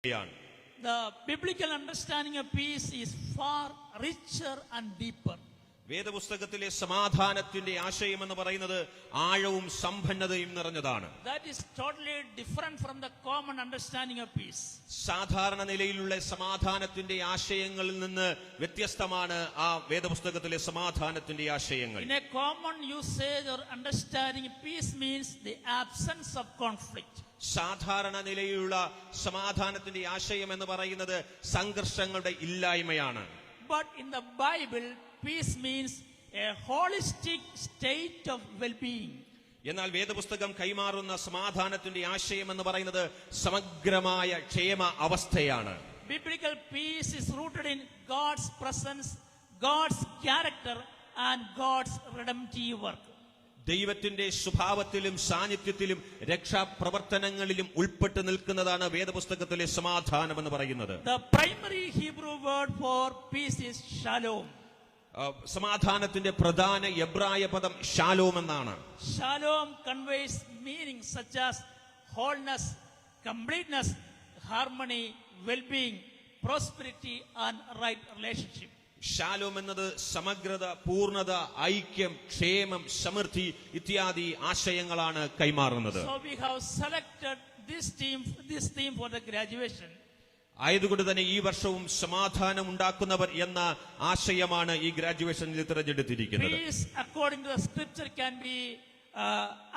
The biblical understanding of peace is far richer and deeper. വേദപുസ്തകത്തിലെ സമാധാനത്തിന്റെ ആശയം എന്ന് പറയുന്നത് ആഴവും സമ്പന്നതയും നിറഞ്ഞതാണ്. That is totally different from the common understanding of peace. സാധാരണ നിലയിലുള്ള സമാധാനത്തിന്റെ ആശയങ്ങളിൽ നിന്ന് വ്യത്യസ്തമാണ് ആ വേദപുസ്തകത്തിലെ സമാധാനത്തിന്റെ ആശയങ്ങൾ. In a common usage or understanding, peace means the absence of conflict. സാധാരണ നിലയിലുള്ള സമാധാനത്തിന്റെ ആശയം എന്ന് പറയുന്നത് സംഘർഷങ്ങളുടെ ഇല്ലായ്മയാണ്. But in the Bible, peace means a holistic state of well-being. എന്നാൽ വേദപുസ്തകം കൈമാറുന്ന സമാധാനത്തിന്റെ ആശയം എന്ന് പറയുന്നത് സമഗ്രമായ ക്ഷേമ അവസ്ഥയാണ്. Biblical peace is rooted in God's presence, God's character and God's redemptive work. ദൈവത്തിന്റെ സ്വഭാവത്തിലും സാന്നിധ്യത്തിലും രക്ഷാപ്രവർത്തനങ്ങളിലും ഉൾപ്പെട്ട് നിൽക്കുന്നതാണ് വേദപുസ്തകത്തിലെ സമാധാനം എന്ന് പറയുന്നത്. The primary Hebrew word for peace is shalom. സമാധാനത്തിന്റെ പ്രധാന എബ്രായ പദം ഷാലോം എന്നാണ്. Shalom conveys meanings such as wholeness, completeness, harmony, well-being, prosperity and right relationship. Shalom എന്നത് സമഗ്രത, പൂർണ്ണത, ഐക്യം, ക്ഷേമം, സമൃദ്ധി ഇത്യാദി ആശയങ്ങളാണ് കൈമാറുന്നത്. So we have selected this theme for the graduation. ആയതുകൊണ്ട് തന്നെ ഈ വർഷവും സമാധാനം ഉണ്ടാക്കുന്നവർ എന്ന ആശയമാണ് ഈ ഗ്രാജുവേഷനിൽ തിരഞ്ഞെടുത്തിരിക്കുന്നത്. Peace according to the scripture can be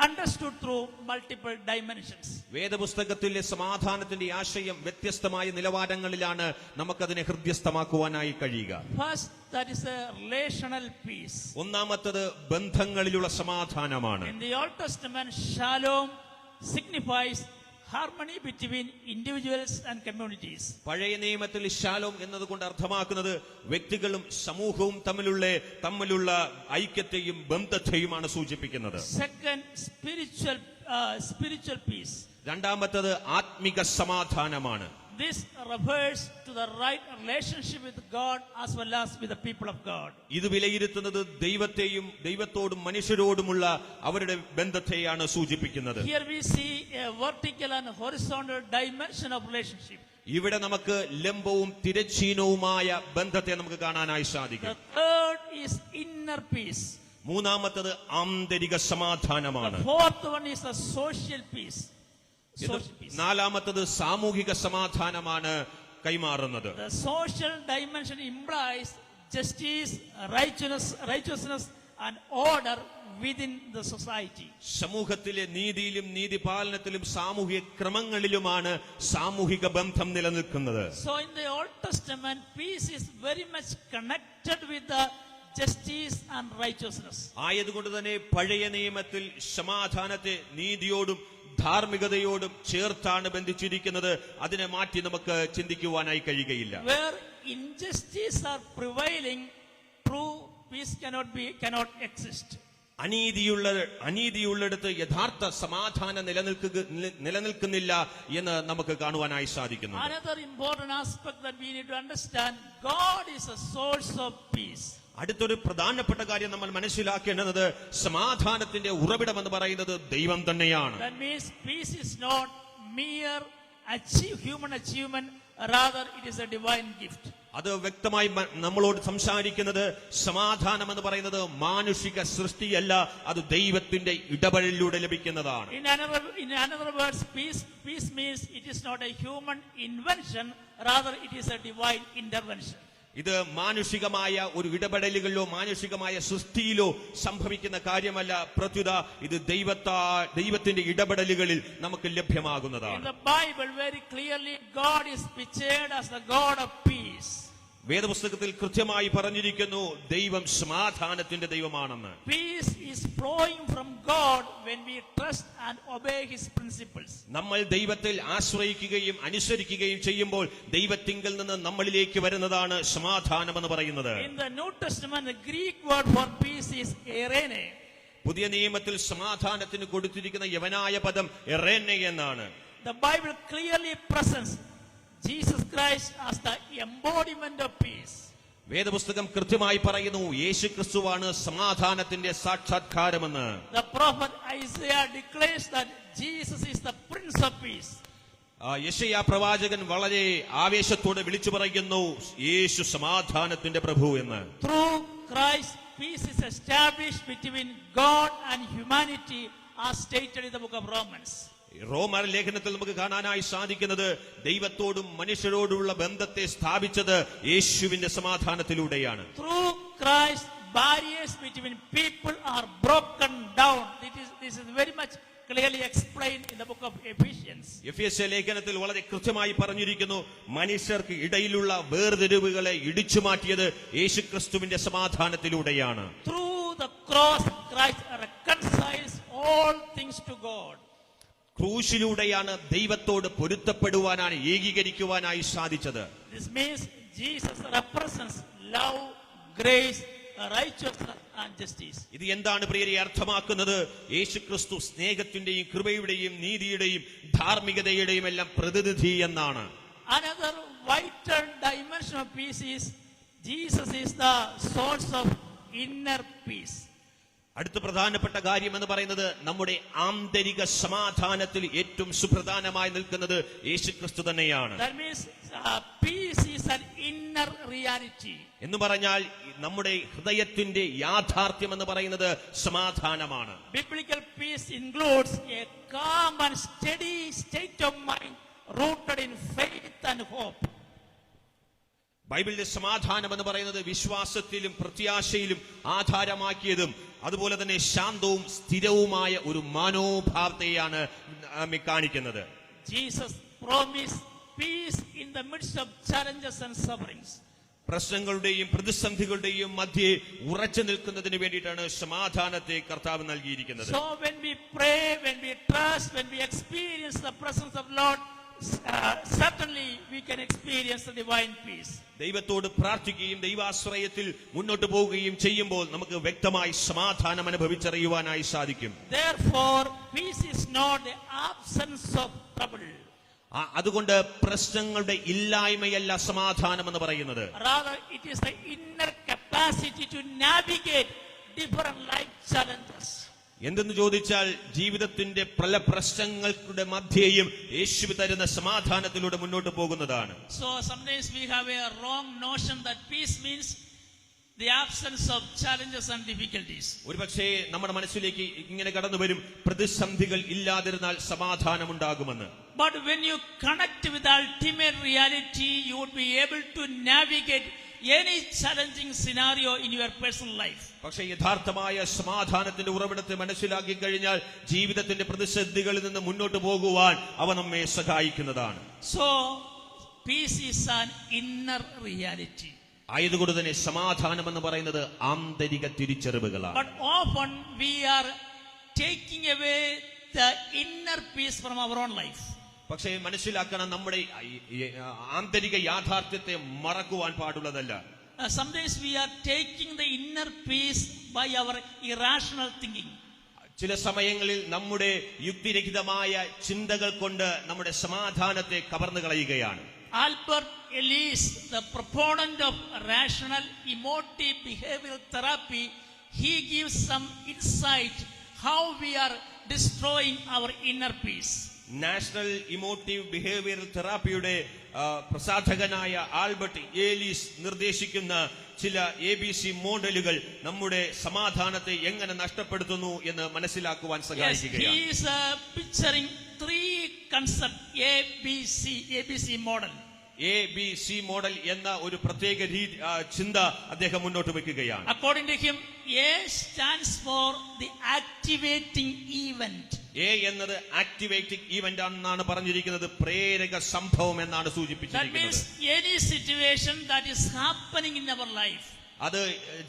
understood through multiple dimensions. വേദപുസ്തകത്തിലെ സമാധാനത്തിന്റെ ആശയം വ്യത്യസ്തമായ നിലവാരങ്ങളിലാണ് നമുക്കതിനെ ഹൃദ്യസ്ഥമാക്കുവാനായി കഴിയുക. First, that is a relational peace. ഒന്നാമത്തത് ബന്ധങ്ങളിലുള്ള സമാധാനമാണ്. In the Old Testament, shalom signifies harmony between individuals and communities. പഴയ നിയമത്തിൽ ഷാലോം എന്നതുകൊണ്ട് അർത്ഥമാക്കുന്നത് വ്യക്തികളും സമൂഹവും തമ്മിലുള്ള ഐക്യത്തെയും ബന്ധത്തെയുമാണ് സൂചിപ്പിക്കുന്നത്. Second, spiritual peace. രണ്ടാമത്തത് ആത്മിക സമാധാനമാണ്. This refers to the right relationship with God as well as with the people of God. ഇത് വിലയിരുത്തുന്നത് ദൈവത്തോടും മനുഷ്യരോടുമുള്ള അവരുടെ ബന്ധത്തെയാണ് സൂചിപ്പിക്കുന്നത്. Here we see a vertical and horizontal dimension of relationship. ഇവിടെ നമുക്ക് ലംബവും തിരശ്ചീനവുമായ ബന്ധത്തെ നമുക്ക് കാണാനായി സാധിക്കും. The third is inner peace. മൂന്നാമത്തത് ആന്തരിക സമാധാനമാണ്. The fourth one is the social peace. നാലാമത്തത് സാമൂഹിക സമാധാനമാണ് കൈമാറുന്നത്. The social dimension implies justice, righteousness and order within the society. സമൂഹത്തിലെ നീതിയിലും നീതിപാലനത്തിലും സാമൂഹിക ക്രമങ്ങളിലുമാണ് സാമൂഹിക ബന്ധം നിലനിൽക്കുന്നത്. So in the Old Testament, peace is very much connected with the justice and righteousness. ആയതുകൊണ്ട് തന്നെ പഴയ നിയമത്തിൽ സമാധാനത്തെ നീതിയോടും ധാർമ്മികതയോടും ചേർത്താണ് ബന്ധിച്ചിരിക്കുന്നത്. അതിനെ മാറ്റി നമുക്ക് ചിന്തിക്കുവാനായി കഴിയുകയില്ല. Where injustice are prevailing, true peace cannot exist. അനീതിയുള്ളിടത്ത് യഥാർത്ഥ സമാധാനം നിലനിൽക്കുന്നില്ല എന്ന് നമുക്ക് കാണുവാനായി സാധിക്കുന്നു. Another important aspect that we need to understand, God is a source of peace. അടുത്തൊരു പ്രധാനപ്പെട്ട കാര്യം നമ്മൾ മനസ്സിലാക്കേണ്ടത് സമാധാനത്തിന്റെ ഉറവിടം എന്ന് പറയുന്നത് ദൈവം തന്നെയാണ്. That means peace is not mere human achievement, rather it is a divine gift. അത് വ്യക്തമായി നമ്മളോട് സംസാരിക്കുന്നത് സമാധാനം എന്ന് പറയുന്നത് മാനുഷിക സൃഷ്ടിയല്ല, അത് ദൈവത്തിന്റെ ഇടപെടലിലൂടെ ലഭിക്കുന്നതാണ്. In other words, peace means it is not a human invention, rather it is a divine intervention. ഇത് മാനുഷികമായ ഒരു ഇടപെടലുകളിലോ മാനുഷികമായ സൃഷ്ടിയിലോ സംഭവിക്കുന്ന കാര്യമല്ല, പ്രത്യുത ഇത് ദൈവത്തിന്റെ ഇടപെടലുകളിൽ നമുക്ക് ലഭ്യമാകുന്നതാണ്. In the Bible very clearly God is pictured as the God of peace. വേദപുസ്തകത്തിൽ കൃത്യമായി പറഞ്ഞിരിക്കുന്നു ദൈവം സമാധാനത്തിന്റെ ദൈവമാണെന്ന്. Peace is flowing from God when we trust and obey his principles. നമ്മൾ ദൈവത്തിൽ ആശ്രയിക്കുകയും അനുസരിക്കുകയും ചെയ്യുമ്പോൾ ദൈവത്തിങ്കൽ നിന്ന് നമ്മളിലേക്ക് വരുന്നതാണ് സമാധാനം എന്ന് പറയുന്നത്. In the New Testament, the Greek word for peace is eirene. പുതിയ നിയമത്തിൽ സമാധാനത്തിന് കൊടുത്തിരിക്കുന്ന യവനായ പദം എറേനെ എന്നാണ്. The Bible clearly presents Jesus Christ as the embodiment of peace. വേദപുസ്തകം കൃത്യമായി പറയുന്നു യേശു ക്രിസ്തുവാണ് സമാധാനത്തിന്റെ സാക്ഷാത്കാരമെന്ന്. The prophet Isaiah declares that Jesus is the Prince of Peace. യെശയ്യാ പ്രവാചകൻ വളരെ ആവേശത്തോടെ വിളിച്ചു പറയുന്നു, യേശു സമാധാനത്തിന്റെ പ്രഭു എന്ന്. Through Christ, peace is established between God and humanity, as stated in the book of Romans. റോമർ ലേഖനത്തിൽ നമുക്ക് കാണാനായി സാധിക്കുന്നത് ദൈവത്തോടും മനുഷ്യരോടുള്ള ബന്ധത്തെ സ്ഥാപിച്ചത് യേശുവിന്റെ സമാധാനത്തിലൂടെയാണ്. Through Christ, barriers between people are broken down. This is very much clearly explained in the book of Ephesians. എഫേസ്യ ലേഖനത്തിൽ വളരെ കൃത്യമായി പറഞ്ഞിരിക്കുന്നു, മനുഷ്യർക്ക് ഇടയിലുള്ള വേർതിരിവുകളെ ഇടിച്ചു മാറ്റിയത് യേശുക്രിസ്തുവിന്റെ സമാധാനത്തിലൂടെയാണ്. Through the cross, Christ reconciles all things to God. ക്രൂശിലൂടെയാണ് ദൈവത്തോട് പൊരുത്തപ്പെടുവാനാണ്, ഏകീകരിക്കുവാനായി സാധിച്ചത്. This means Jesus represents love, grace, righteousness and justice. ഇത് എന്താണ് പ്രിയരെ അർത്ഥമാക്കുന്നത്? യേശുക്രിസ്തു സ്നേഹത്തിന്റെയും കൃപയുടെയും നീതിയുടെയും ധാർമ്മികതയുടെയും എല്ലാം പ്രതിനിധി എന്നാണ്. Another vital dimension of peace is Jesus is the source of inner peace. അടുത്ത പ്രധാനപ്പെട്ട കാര്യം എന്ന് പറയുന്നത്, നമ്മുടെ ആന്തരിക സമാധാനത്തിൽ ഏറ്റവും സുപ്രധാനമായി നിൽക്കുന്നത് യേശുക്രിസ്തു തന്നെയാണ്. That means peace is an inner reality. എന്ന് പറഞ്ഞാൽ നമ്മുടെ ഹൃദയത്തിന്റെ യാഥാർത്ഥ്യം എന്ന് പറയുന്നത് സമാധാനമാണ്. Biblical peace includes a calm and steady state of mind rooted in faith and hope. ബൈബിളിലെ സമാധാനം എന്ന് പറയുന്നത് വിശ്വാസത്തിലും പ്രത്യാശയിലും ആധാരമാക്കിയതും അതുപോലെ തന്നെ ശാന്തവും സ്ഥിരവുമായ ഒരു മനോഭാവത്തെയാണ് കാണിക്കുന്നത്. Jesus promised peace in the midst of challenges and sufferings. പ്രശ്നങ്ങളുടെയും പ്രതിസന്ധികളുടെയും മധ്യേ ഉറച്ചു നിൽക്കുന്നതിന് വേണ്ടിയിട്ടാണ് സമാധാനത്തെ കർത്താവ് നൽകിയിരിക്കുന്നത്. So when we pray, when we trust, when we experience the presence of Lord, certainly we can experience the divine peace. ദൈവത്തോട് പ്രാർത്ഥിക്കുകയും ദൈവാശ്രയത്തിൽ മുന്നോട്ട് പോവുകയും ചെയ്യുമ്പോൾ നമുക്ക് വ്യക്തമായി സമാധാനം അനുഭവിച്ചറിയുവാനായി സാധിക്കും. Therefore, peace is not the absence of trouble. അതുകൊണ്ട് പ്രശ്നങ്ങളുടെ ഇല്ലായ്മയല്ല സമാധാനം എന്ന് പറയുന്നത്. Rather, it is the inner capacity to navigate different life challenges. എന്തെന്ന് ചോദിച്ചാൽ ജീവിതത്തിന്റെ പല പ്രശ്നങ്ങളുടെ മധ്യേയും യേശു തരുന്ന സമാധാനത്തിലൂടെ മുന്നോട്ട് പോകുന്നതാണ്. So sometimes we have a wrong notion that peace means the absence of challenges and difficulties. ഒരുപക്ഷേ നമ്മുടെ മനസ്സിലേക്ക് ഇങ്ങനെ കടന്നു വരും, പ്രതിസന്ധികൾ ഇല്ലാതിരുന്നാൽ സമാധാനം ഉണ്ടാകുമെന്ന്. But when you connect with the ultimate reality, you would be able to navigate any challenging scenario in your personal life. പക്ഷേ യഥാർത്ഥമായ സമാധാനത്തിന്റെ ഉറവിടത്തെ മനസ്സിലാക്കി കഴിഞ്ഞാൽ ജീവിതത്തിന്റെ പ്രതിസന്ധികളിൽ നിന്ന് മുന്നോട്ട് പോകുവാൻ അവ നമ്മെ സഹായിക്കുന്നതാണ്. So peace is an inner reality. ആയതുകൊണ്ട് തന്നെ സമാധാനം എന്ന് പറയുന്നത് ആന്തരിക തിരിച്ചറിവുകളാണ്. But often we are taking away the inner peace from our own life. പക്ഷേ മനസ്സിലാക്കണം, നമ്മുടെ ആന്തരിക യാഥാർത്ഥ്യത്തെ മറക്കുവാൻ പാടുള്ളതല്ല. Sometimes we are taking the inner peace by our irrational thinking. ചില സമയങ്ങളിൽ നമ്മുടെ യുക്തിരഹിതമായ ചിന്തകൾ കൊണ്ട് നമ്മുടെ സമാധാനത്തെ കവർന്നു കളയുകയാണ്. Albert Ellis, the proponent of rational emotive behavioral therapy, he gives some insight how we are destroying our inner peace. National emotive behavioural തെറാപ്പിയുടെ പ്രസാധകനായ ആൽബർട്ട് ഏലീസ് നിർദ്ദേശിക്കുന്ന ചില ABC മോഡലുകൾ നമ്മുടെ സമാധാനത്തെ എങ്ങനെ നഷ്ടപ്പെടുത്തുന്നു എന്ന് മനസ്സിലാക്കുവാൻ സഹായിക്കുകയാണ്. He is picturing three concepts, ABC model. ABC model എന്ന ഒരു പ്രത്യേക ചിന്ത അദ്ദേഹം മുന്നോട്ട് വെക്കുകയാണ്. According to him, A stands for the activating event. A എന്നത് ആക്ടിവേറ്റിംഗ് ഈവന്റ് ആണെന്നാണ് പറഞ്ഞിരിക്കുന്നത്. പ്രേരക സംഭവം എന്നാണ് സൂചിപ്പിച്ചിരിക്കുന്നത്. That means any situation that is happening in our life. അത്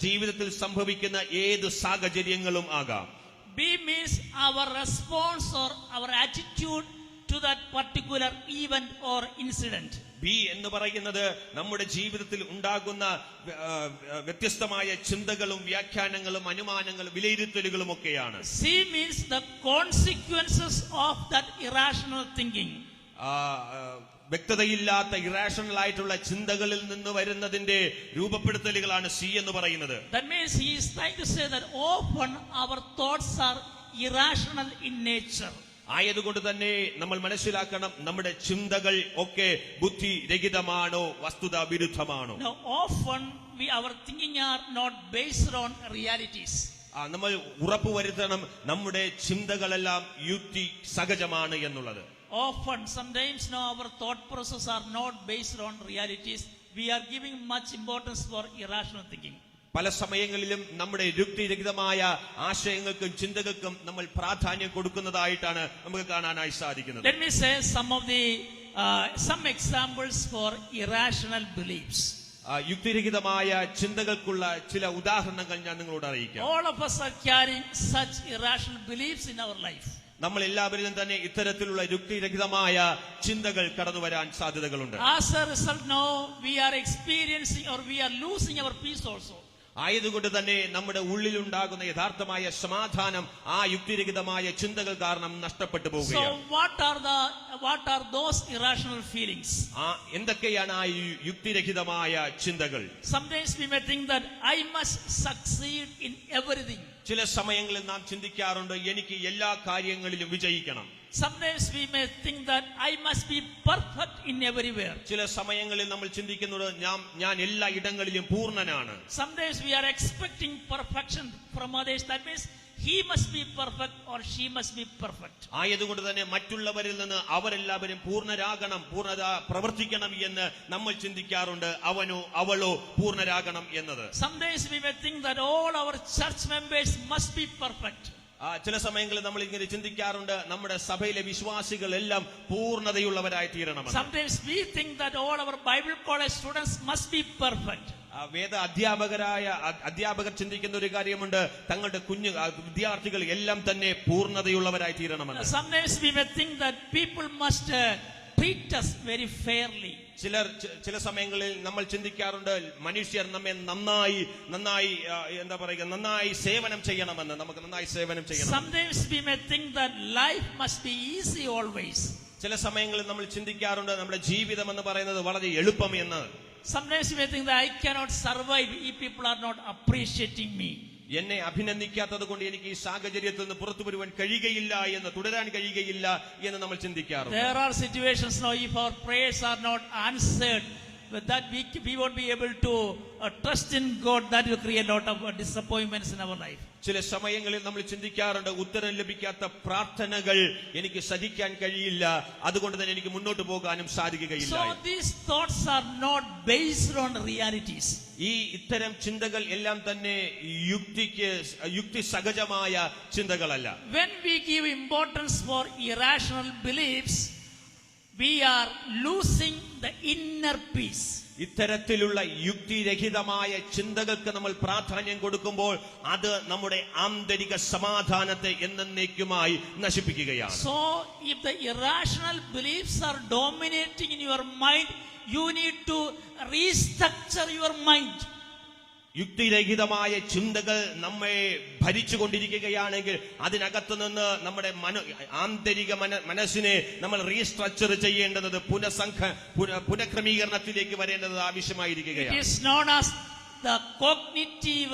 ജീവിതത്തിൽ സംഭവിക്കുന്ന ഏത് സാഹചര്യങ്ങളും ആകാം. B means our response or our attitude to that particular event or incident. B എന്ന് പറയുന്നത് നമ്മുടെ ജീവിതത്തിൽ ഉണ്ടാകുന്ന വ്യത്യസ്തമായ ചിന്തകളും വ്യാഖ്യാനങ്ങളും അനുമാനങ്ങളും വിലയിരുത്തലുകളും ഒക്കെയാണ്. C means the consequences of that irrational thinking. വ്യക്തതയില്ലാത്ത ഇറാഷണൽ ആയിട്ടുള്ള ചിന്തകളിൽ നിന്ന് വരുന്നതിന്റെ രൂപപ്പെടുത്തലുകളാണ് സി എന്ന് പറയുന്നത്. That means he is trying to say that often our thoughts are irrational in nature. ആയതുകൊണ്ട് തന്നെ നമ്മൾ മനസ്സിലാക്കണം, നമ്മുടെ ചിന്തകൾ ഒക്കെ ബുദ്ധിരഹിതമാണോ വസ്തുതാ വിരുദ്ധമാണോ? Now, often our thinking are not based on realities. നമ്മൾ ഉറപ്പുവരുത്തണം നമ്മുടെ ചിന്തകളെല്ലാം യുക്തി സഹജമാണ് എന്നുള്ളത്. Often, sometimes now our thought process are not based on realities. We are giving much importance for irrational thinking. പല സമയങ്ങളിലും നമ്മുടെ യുക്തിരഹിതമായ ആശയങ്ങൾക്കും ചിന്തകൾക്കും നമ്മൾ പ്രാധാന്യം കൊടുക്കുന്നതായിട്ടാണ് നമുക്ക് കാണാനായി സാധിക്കുന്നത്. Let me say some examples for irrational beliefs. യുക്തിരഹിതമായ ചിന്തകൾക്കുള്ള ചില ഉദാഹരണങ്ങൾ ഞാൻ നിങ്ങളോട് അറിയിക്കാം. All of us are carrying such irrational beliefs in our life. നമ്മൾ എല്ലാവരിലും തന്നെ ഇത്തരത്തിലുള്ള യുക്തിരഹിതമായ ചിന്തകൾ കടന്നു വരാൻ സാധ്യതകളുണ്ട്. As a result, now we are experiencing or we are losing our peace also. ആയതുകൊണ്ട് തന്നെ നമ്മുടെ ഉള്ളിലുണ്ടാകുന്ന യഥാർത്ഥമായ സമാധാനം ആ യുക്തിരഹിതമായ ചിന്തകൾ കാരണം നഷ്ടപ്പെട്ടു So പോവുകയാണ്. what are those irrational feelings? എന്തൊക്കെയാണ് ആ യുക്തിരഹിതമായ ചിന്തകൾ? Sometimes we may think that I must succeed in everything. ചില സമയങ്ങളിൽ നാം ചിന്തിക്കാറുണ്ട്, എനിക്ക് എല്ലാ കാര്യങ്ങളിലും വിജയിക്കണം. Sometimes we may think that I must be perfect in everywhere. ചില സമയങ്ങളിൽ നമ്മൾ ചിന്തിക്കുന്നത് ഞാൻ എല്ലാ ഇടങ്ങളിലും പൂർണ്ണനാണ്. Sometimes we are expecting perfection from others. That means he must be perfect or she must be perfect. ആയതുകൊണ്ട് തന്നെ മറ്റുള്ളവരിൽ നിന്ന് അവരെല്ലാവരും പൂർണ്ണരാകണം, പൂർണ്ണത പ്രവർത്തിക്കണം എന്ന് നമ്മൾ ചിന്തിക്കാറുണ്ട്. അവനോ അവളോ പൂർണ്ണരാകണം എന്നത്. Sometimes we may think that all our church members must be perfect. ചില സമയങ്ങളിൽ നമ്മൾ ഇങ്ങനെ ചിന്തിക്കാറുണ്ട്, നമ്മുടെ സഭയിലെ വിശ്വാസികൾ എല്ലാം പൂർണ്ണതയുള്ളവരായി തീരണമെന്ന്. Sometimes we think that all our Bible college students must be perfect. വേദ അധ്യാപകർ ചിന്തിക്കുന്ന ഒരു കാര്യമുണ്ട്, തങ്ങളുടെ വിദ്യാർത്ഥികൾ എല്ലാം തന്നെ പൂർണ്ണതയുള്ളവരായി തീരണമെന്ന്. Sometimes we may think that people must treat us very fairly. ചില സമയങ്ങളിൽ നമ്മൾ ചിന്തിക്കാറുണ്ട്, മനുഷ്യർ നമ്മെ നന്നായി സേവനം ചെയ്യണമെന്ന്, നമുക്ക് നന്നായി സേവനം ചെയ്യണം. Sometimes we may think that life must be easy always. ചില സമയങ്ങളിൽ നമ്മൾ ചിന്തിക്കാറുണ്ട്, നമ്മുടെ ജീവിതം എന്ന് പറയുന്നത് വളരെ എളുപ്പം എന്ന്. Sometimes we may think that I cannot survive if people are not appreciating me. എന്നെ അഭിനന്ദിക്കാത്തത് കൊണ്ട് എനിക്ക് ഈ സാഹചര്യത്തിൽ നിന്ന് പുറത്തു വരുവാൻ കഴിയുകയില്ല എന്ന്, തുടരാൻ കഴിയുകയില്ല എന്ന് നമ്മൾ ചിന്തിക്കാറുണ്ട്. There are situations now, if our prayers are not answered, that we won't be able to trust in God. That will create a lot of disappointments in our life. ചില സമയങ്ങളിൽ നമ്മൾ ചിന്തിക്കാറുണ്ട്, ഉത്തരം ലഭിക്കാത്ത പ്രാർത്ഥനകൾ എനിക്ക് സഹിക്കാൻ കഴിയില്ല, അതുകൊണ്ട് തന്നെ എനിക്ക് മുന്നോട്ട് പോകാനും സാധിക്കുകയില്ല. So these thoughts are not based on realities. ഇത്തരം ചിന്തകൾ എല്ലാം തന്നെ യുക്തി സഹജമായ ചിന്തകളല്ല. When we give importance for irrational beliefs, we are losing the inner peace. ഇത്തരത്തിലുള്ള യുക്തിരഹിതമായ ചിന്തകൾക്ക് നമ്മൾ പ്രാധാന്യം കൊടുക്കുമ്പോൾ അത് നമ്മുടെ ആന്തരിക സമാധാനത്തെ എന്നേക്കുമായി നശിപ്പിക്കുകയാണ്. So if the irrational beliefs are dominating in your mind, you need to restructure your mind. യുക്തിരഹിതമായ ചിന്തകൾ നമ്മെ ഭരിച്ചുകൊണ്ടിരിക്കുകയാണെങ്കിൽ അതിനകത്തു നിന്ന് നമ്മുടെ ആന്തരിക മനസ്സിനെ നമ്മൾ റീസ്ട്രക്ചർ ചെയ്യേണ്ടത്, പുനഃക്രമീകരണത്തിലേക്ക് വരേണ്ടത് ആവശ്യമായിരിക്കുകയാണ്. It is known as the cognitive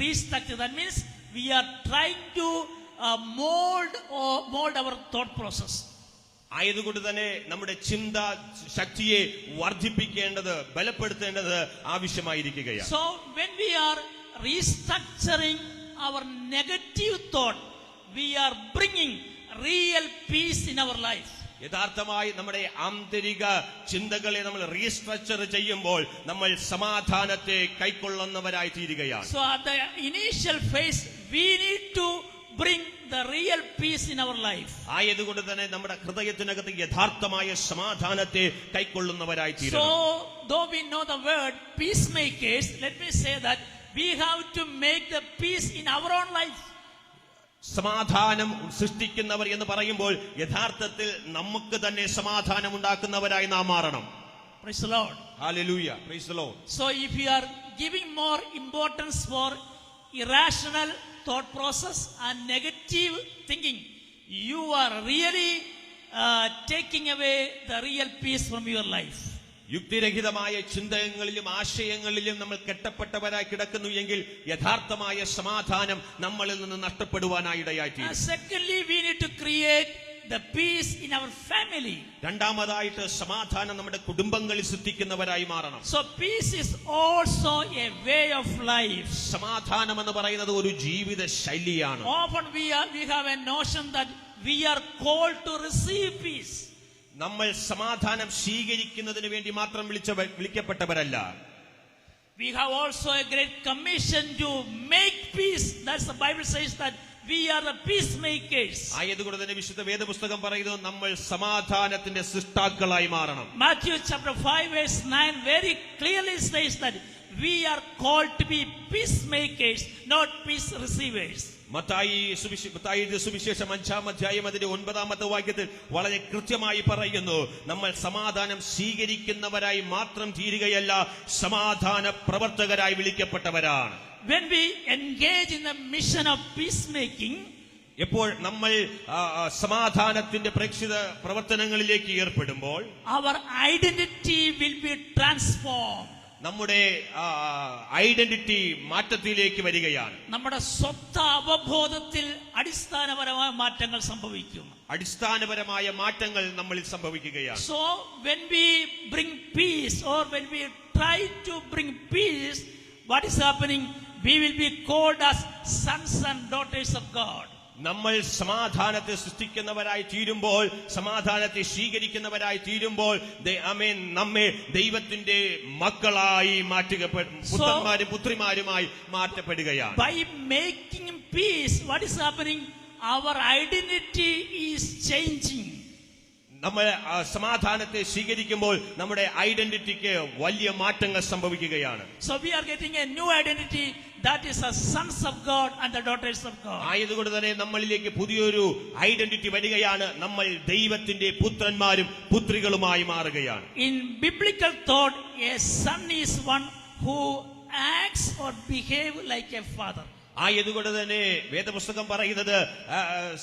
restructure. That means we are trying to mold our thought process. ആയതുകൊണ്ട് തന്നെ നമ്മുടെ ചിന്താ ശക്തിയെ വർദ്ധിപ്പിക്കേണ്ടത്, ബലപ്പെടുത്തേണ്ടത് ആവശ്യമായിരിക്കുകയാണ്. So when we are restructuring our negative thought, we are bringing real peace in our life. യഥാർത്ഥമായി നമ്മുടെ ആന്തരിക ചിന്തകളെ നമ്മൾ റീസ്ട്രക്ചർ ചെയ്യുമ്പോൾ നമ്മൾ സമാധാനത്തെ കൈക്കൊള്ളുന്നവരായി തീരുകയാണ്. So at the initial phase we need to bring the real peace in our life. ആയതുകൊണ്ട് തന്നെ നമ്മുടെ ഹൃദയത്തിനകത്ത് യഥാർത്ഥമായ സമാധാനത്തെ കൈക്കൊള്ളുന്നവരായി തീരണം. So though we know the word peacemakers, let me say that we have to make the peace in our own life. സമാധാനം സൃഷ്ടിക്കുന്നവർ എന്ന് പറയുമ്പോൾ യഥാർത്ഥത്തിൽ നമുക്ക് തന്നെ സമാധാനം ഉണ്ടാക്കുന്നവരായി നാം മാറണം. Praise the Lord. Hallelujah. Praise the Lord. So if you are giving more importance for irrational thought process and negative thinking, you are really taking away the real peace from your life. യുക്തിരഹിതമായ ചിന്തകളിലും ആശയങ്ങളിലും നമ്മൾ കെട്ടപ്പെട്ടവരായി കിടക്കുന്നു എങ്കിൽ യഥാർത്ഥമായ സമാധാനം നമ്മളിൽ നിന്ന് നഷ്ടപ്പെടുവാനായിടയായിത്തീരും. Secondly, we need to create the peace in our family. രണ്ടാമതായിട്ട് സമാധാനം നമ്മുടെ കുടുംബങ്ങളിൽ സൃഷ്ടിക്കുന്നവരായി മാറണം. So peace is also a way of life. സമാധാനം എന്ന് പറയുന്നത് ഒരു ജീവിത ശൈലിയാണ്. Often we have a notion that we are called to receive peace. നമ്മൾ സമാധാനം സ്വീകരിക്കുന്നതിന് വേണ്ടി മാത്രം വിളിക്കപ്പെട്ടവരല്ല. We have also a great commission to make peace. That's the Bible says that we are the peacemakers. ആയതുകൊണ്ട് തന്നെ വിശുദ്ധ വേദപുസ്തകം പറയുന്നു നമ്മൾ സമാധാനത്തിന്റെ സൃഷ്ടാക്കളായി മാറണം. Matthew chapter 5 verse 9 very clearly says that we are called to be peacemakers, not peace receivers. Mathai സുവിശേഷം 5-ാം അധ്യായം അതിന്റെ 9-ാമത്തെ വാക്യത്തിൽ വളരെ കൃത്യമായി പറയുന്നു നമ്മൾ സമാധാനം സ്വീകരിക്കുന്നവരായി മാത്രം തീരുകയല്ല, സമാധാന പ്രവർത്തകരായി വിളിക്കപ്പെട്ടവരാണ്. When we engage in the mission of peacemaking, എപ്പോൾ നമ്മൾ സമാധാനത്തിന്റെ പ്രേക്ഷിത പ്രവർത്തനങ്ങളിലേക്ക് ഏർപ്പെടുമ്പോൾ our identity will be transformed. നമ്മുടെ ഐഡന്റിറ്റി മാറ്റത്തിലേക്ക് വരികയാണ്. നമ്മുടെ സ്വത്ത അവബോധത്തിൽ അടിസ്ഥാനപരമായ മാറ്റങ്ങൾ സംഭവിക്കും. അടിസ്ഥാനപരമായ മാറ്റങ്ങൾ നമ്മളിൽ സംഭവിക്കുകയാണ്. So when we bring peace or when we try to bring peace, what is happening? We will be called as sons and daughters of God. നമ്മൾ സമാധാനത്തെ സൃഷ്ടിക്കുന്നവരായി തീരുമ്പോൾ, സമാധാനത്തെ സ്വീകരിക്കുന്നവരായി തീരുമ്പോൾ നമ്മെ ദൈവത്തിന്റെ മക്കളായി മാറ്റുക, പുത്രന്മാരും പുത്രിമാരുമായി മാറ്റപ്പെടുകയാണ്. By making peace, what is happening? Our identity is changing. നമ്മൾ സമാധാനത്തെ സ്വീകരിക്കുമ്പോൾ നമ്മുടെ ഐഡന്റിറ്റിക്ക് വലിയ മാറ്റങ്ങൾ സംഭവിക്കുകയാണ്. So we are getting a new identity, that is as sons of God and the daughters of God. ആയതുകൊണ്ട് തന്നെ നമ്മളിലേക്ക് പുതിയൊരു ഐഡന്റിറ്റി വരികയാണ്. നമ്മൾ ദൈവത്തിന്റെ പുത്രന്മാരും പുത്രികളുമായി മാറുകയാണ്. In biblical thought, a son is one who acts or behave like a father. ആയതുകൊണ്ട് തന്നെ വേദപുസ്തകം പറയുന്നത്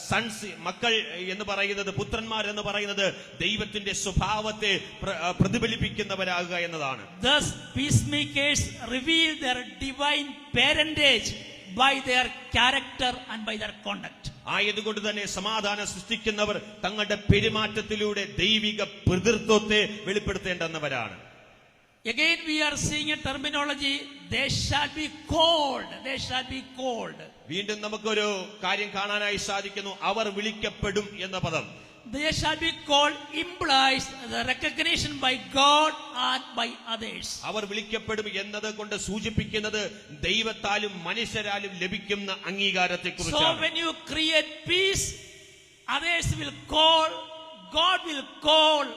സൺസ്, മക്കൾ എന്ന് പറയുന്നത്, പുത്രന്മാർ എന്ന് പറയുന്നത് ദൈവത്തിന്റെ സ്വഭാവത്തെ പ്രതിഫലിപ്പിക്കുന്നവരാകുക എന്നതാണ്. Thus peacemakers reveal their divine parentage by their character and by their conduct. ആയതുകൊണ്ട് തന്നെ സമാധാനം സൃഷ്ടിക്കുന്നവർ തങ്ങളുടെ പെരുമാറ്റത്തിലൂടെ ദൈവിക പിതൃത്വത്തെ വെളിപ്പെടുത്തേണ്ടുന്നവരാണ്. Again we are seeing a terminology, they shall be called. They shall be called. വീണ്ടും നമുക്കൊരു കാര്യം കാണാനായി സാധിക്കുന്നു, അവർ വിളിക്കപ്പെടും എന്ന പദം. They shall be called implies the recognition by God and by others. അവർ വിളിക്കപ്പെടും എന്നത് കൊണ്ട് സൂചിപ്പിക്കുന്നത് ദൈവത്താലും മനുഷ്യരാലും ലഭിക്കുന്ന അംഗീകാരത്തെ So കുറിച്ചാണ്. when you create peace, others will call, God will call.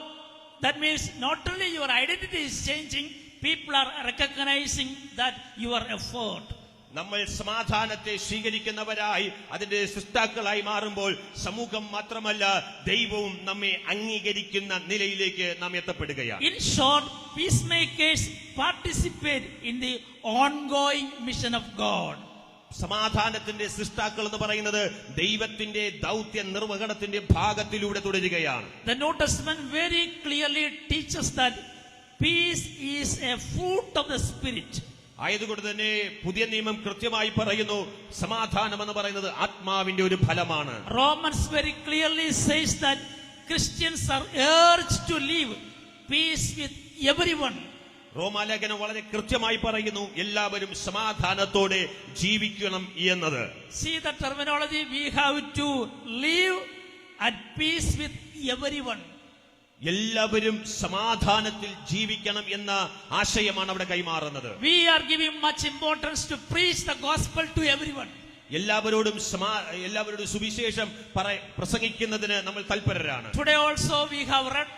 That means not only your identity is changing, people are recognizing that your effort. നമ്മൾ സമാധാനത്തെ സ്വീകരിക്കുന്നവരായി അതിന്റെ സൃഷ്ടാക്കളായി മാറുമ്പോൾ സമൂഹം മാത്രമല്ല ദൈവവും നമ്മെ അംഗീകരിക്കുന്ന നിലയിലേക്ക് നാം എത്തപ്പെടുകയാണ്. In short, peacemakers participate in the ongoing mission of God. സമാധാനത്തിന്റെ സൃഷ്ടാക്കൾ എന്ന് പറയുന്നത് ദൈവത്തിന്റെ ദൗത്യ നിർവഹണത്തിന്റെ ഭാഗത്തിലൂടെ തുടരുകയാണ്. The New Testament very clearly teaches that peace is a fruit of the Spirit. ആയതുകൊണ്ട് തന്നെ പുതിയ നിയമം കൃത്യമായി പറയുന്നു സമാധാനം എന്ന് പറയുന്നത് ആത്മാവിന്റെ ഒരു ഫലമാണ്. Romans very clearly says that Christians are urged to live peace with everyone. റോമാലേഖനം വളരെ കൃത്യമായി പറയുന്നു എല്ലാവരും സമാധാനത്തോടെ ജീവിക്കണം എന്നത്. See the terminology, we have to live at peace with everyone. എല്ലാവരും സമാധാനത്തിൽ ജീവിക്കണം എന്ന ആശയമാണ് അവിടെ കൈമാറുന്നത്. We are giving much importance to preach the gospel to everyone. എല്ലാവരോടും സുവിശേഷം പ്രസംഗിക്കുന്നതിന് നമ്മൾ തൽപരരാണ്. Today also we have read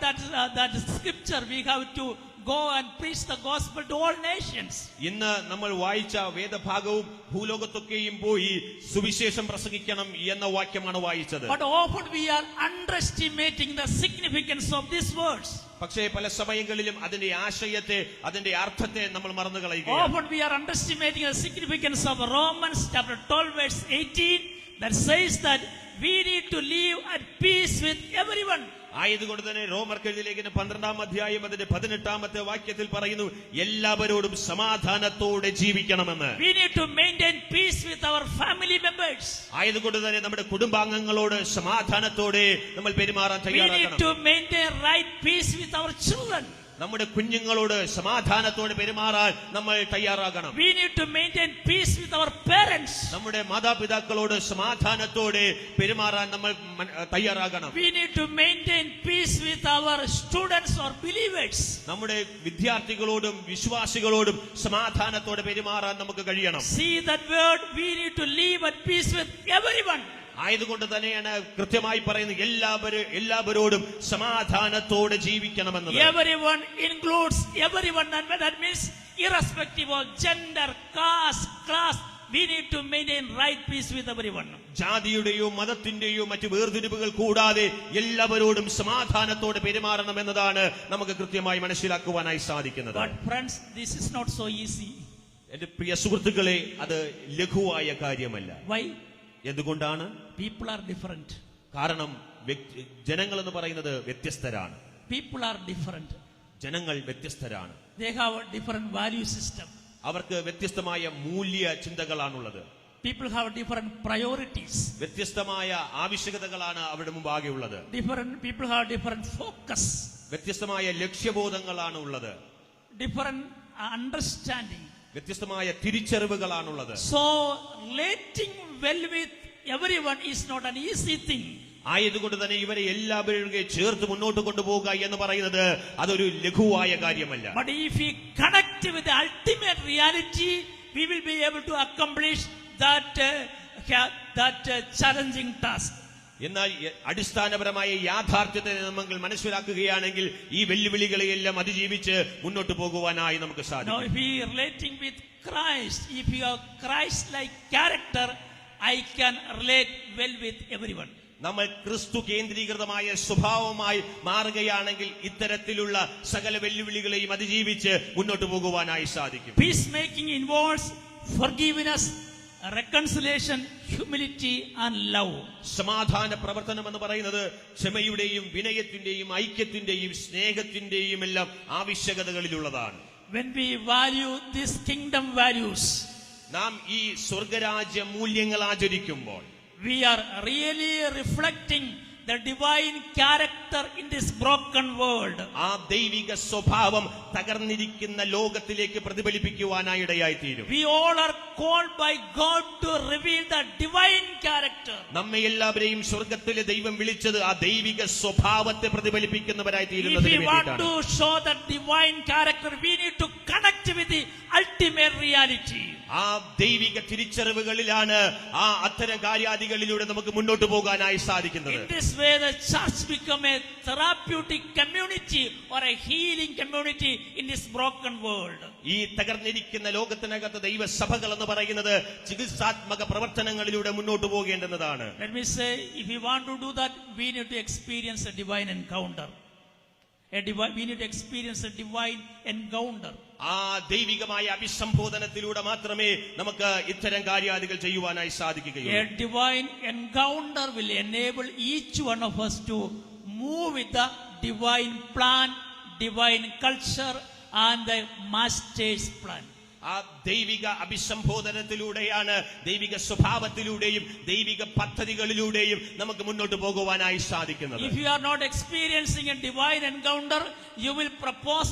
that scripture, we have to go and preach the gospel to all nations. ഇന്ന് നമ്മൾ വായിച്ച വേദഭാഗവും ഭൂലോകത്തൊക്കെയും പോയി സുവിശേഷം പ്രസംഗിക്കണം എന്ന വാക്യമാണ് വായിച്ചത്. But often we are underestimating the significance of these words. പക്ഷേ പല സമയങ്ങളിലും അതിന്റെ ആശയത്തെ, അതിന്റെ അർത്ഥത്തെ നമ്മൾ മറന്നു കളയുകയാണ്. Often we are underestimating the significance of Romans chapter 12 verse 18, that says that we need to live at peace with everyone. ആയതുകൊണ്ട് തന്നെ റോമർക്കെഴുതിയ ലേഖനം 12-ാം അധ്യായം അതിന്റെ 18-ാമത്തെ വാക്യത്തിൽ പറയുന്നു, എല്ലാവരോടും സമാധാനത്തോടെ ജീവിക്കണമെന്ന്. We need to maintain peace with our family members. ആയതുകൊണ്ട് തന്നെ നമ്മുടെ കുടുംബാംഗങ്ങളോട് സമാധാനത്തോടെ നമ്മൾ പെരുമാറാൻ We need തയ്യാറാകണം. to maintain right peace with our children. നമ്മുടെ കുഞ്ഞുങ്ങളോട് സമാധാനത്തോടെ പെരുമാറാൻ നമ്മൾ തയ്യാറാകണം. We need to maintain peace with our parents. നമ്മുടെ മാതാപിതാക്കളോട് സമാധാനത്തോടെ പെരുമാറാൻ നമ്മൾ തയ്യാറാകണം. We need to maintain peace with our students or believers. നമ്മുടെ വിദ്യാർത്ഥികളോടും വിശ്വാസികളോടും സമാധാനത്തോടെ പെരുമാറാൻ നമുക്ക് കഴിയണം. See that word, we need to live at peace with everyone. ആയതുകൊണ്ട് തന്നെയാണ് കൃത്യമായി പറയുന്നത്, എല്ലാവരോടും സമാധാനത്തോടെ ജീവിക്കണമെന്നത്. Everyone includes everyone, and that means irrespective of gender, caste, class, we need to maintain right peace with everyone. ജാതിയുടെയോ മതത്തിന്റെയോ മറ്റു വേർതിരിവുകൾ കൂടാതെ എല്ലാവരോടും സമാധാനത്തോടെ പെരുമാറണം എന്നതാണ് നമുക്ക് കൃത്യമായി മനസ്സിലാക്കുവാനായി സാധിക്കുന്നത്. But friends, this is not so easy. എന്റെ പ്രിയ സുഹൃത്തുക്കളെ, അത് ലഘുവായ കാര്യമല്ല. Why? എന്തുകൊണ്ടാണ്? People are different. കാരണം ജനങ്ങൾ എന്ന് പറയുന്നത് വ്യത്യസ്തരാണ്. People are different. ജനങ്ങൾ വ്യത്യസ്തരാണ്. They have a different value system. അവർക്ക് വ്യത്യസ്തമായ മൂല്യ ചിന്തകളാണുള്ളത്. People have different priorities. വ്യത്യസ്തമായ ആവശ്യകതകളാണ് അവരുടെ മുമ്പാകെ ഉള്ളത്. Different people have different focus. വ്യത്യസ്തമായ ലക്ഷ്യബോധങ്ങളാണ് ഉള്ളത്. Different understanding. വ്യത്യസ്തമായ തിരിച്ചറിവുകളാണുള്ളത്. So relating well with everyone is not an easy thing. ആയതുകൊണ്ട് തന്നെ ഇവരെ എല്ലാവരും ചേർത്ത് മുന്നോട്ട് കൊണ്ടുപോകുക എന്ന് പറയുന്നത് അതൊരു ലഘുവായ കാര്യമല്ല. But if we connect with the ultimate reality, we will be able to accomplish that challenging task. എന്നാൽ അടിസ്ഥാനപരമായ യാഥാർത്ഥ്യത്തെ നമ്മൾ മനസ്സിലാക്കുകയാണെങ്കിൽ ഈ വെല്ലുവിളികളെയെല്ലാം അതിജീവിച്ച് മുന്നോട്ട് പോകുവാനായി നമുക്ക് Now, സാധിക്കും. if we are relating with Christ, if you have Christ-like character, I can relate well with everyone. നമ്മൾ ക്രിസ്തു കേന്ദ്രീകൃതമായ സ്വഭാവമായി മാറുകയാണെങ്കിൽ ഇത്തരത്തിലുള്ള സകല വെല്ലുവിളികളെയും അതിജീവിച്ച് മുന്നോട്ട് പോകുവാനായി സാധിക്കും. Peacemaking involves forgiveness, reconciliation, humility and love. സമാധാന പ്രവർത്തനം എന്ന് പറയുന്നത് ക്ഷമയുടെയും വിനയത്തിന്റെയും ഐക്യത്തിന്റെയും സ്നേഹത്തിന്റെയും എല്ലാം ആവശ്യകതകളിലുള്ളതാണ്. When we value these kingdom values, നാം ഈ സ്വർഗരാജ്യ മൂല്യങ്ങൾ ആചരിക്കുമ്പോൾ we are really reflecting the divine character in this broken world. ആ ദൈവിക സ്വഭാവം തകർന്നിരിക്കുന്ന ലോകത്തിലേക്ക് പ്രതിഫലിപ്പിക്കുവാനായിടയായി തീരും. We all are called by God to reveal the divine character. നമ്മെ എല്ലാവരെയും സ്വർഗത്തിലെ ദൈവം വിളിച്ചത് ആ ദൈവിക സ്വഭാവത്തെ പ്രതിഫലിപ്പിക്കുന്നവരായി If തീരുന്നതിന് we want വേണ്ടിയിട്ടാണ്. to show that divine character, we need to connect with the ultimate reality. ആ ദൈവിക തിരിച്ചറിവുകളിലാണ് ആ അത്തരം കാര്യാദികളിലൂടെ നമുക്ക് മുന്നോട്ട് പോകാനായി സാധിക്കുന്നത്. In this way, the church become a therapeutic community or a healing community in this broken world. ഈ തകർന്നിരിക്കുന്ന ലോകത്തിനകത്ത് ദൈവസഭകൾ എന്ന് പറയുന്നത് ചികിത്സാത്മക പ്രവർത്തനങ്ങളിലൂടെ മുന്നോട്ട് പോകേണ്ടതാണ്. Let me say, if we want to do that, we need to experience a divine encounter. We need to experience a divine encounter. ആ ദൈവികമായ അഭിസംബോധനത്തിലൂടെ മാത്രമേ നമുക്ക് ഇത്തരം കാര്യാദികൾ ചെയ്യുവാനായി സാധിക്കുകയുള്ളൂ. A divine encounter will enable each one of us to move with the divine plan, divine culture and the master's plan. ആ ദൈവിക അഭിസംബോധനത്തിലൂടെയാണ് ദൈവിക സ്വഭാവത്തിലൂടെയും ദൈവിക പദ്ധതികളിലൂടെയും നമുക്ക് മുന്നോട്ട് പോകുവാനായി സാധിക്കുന്നത്. If you are not experiencing a divine encounter, you will propose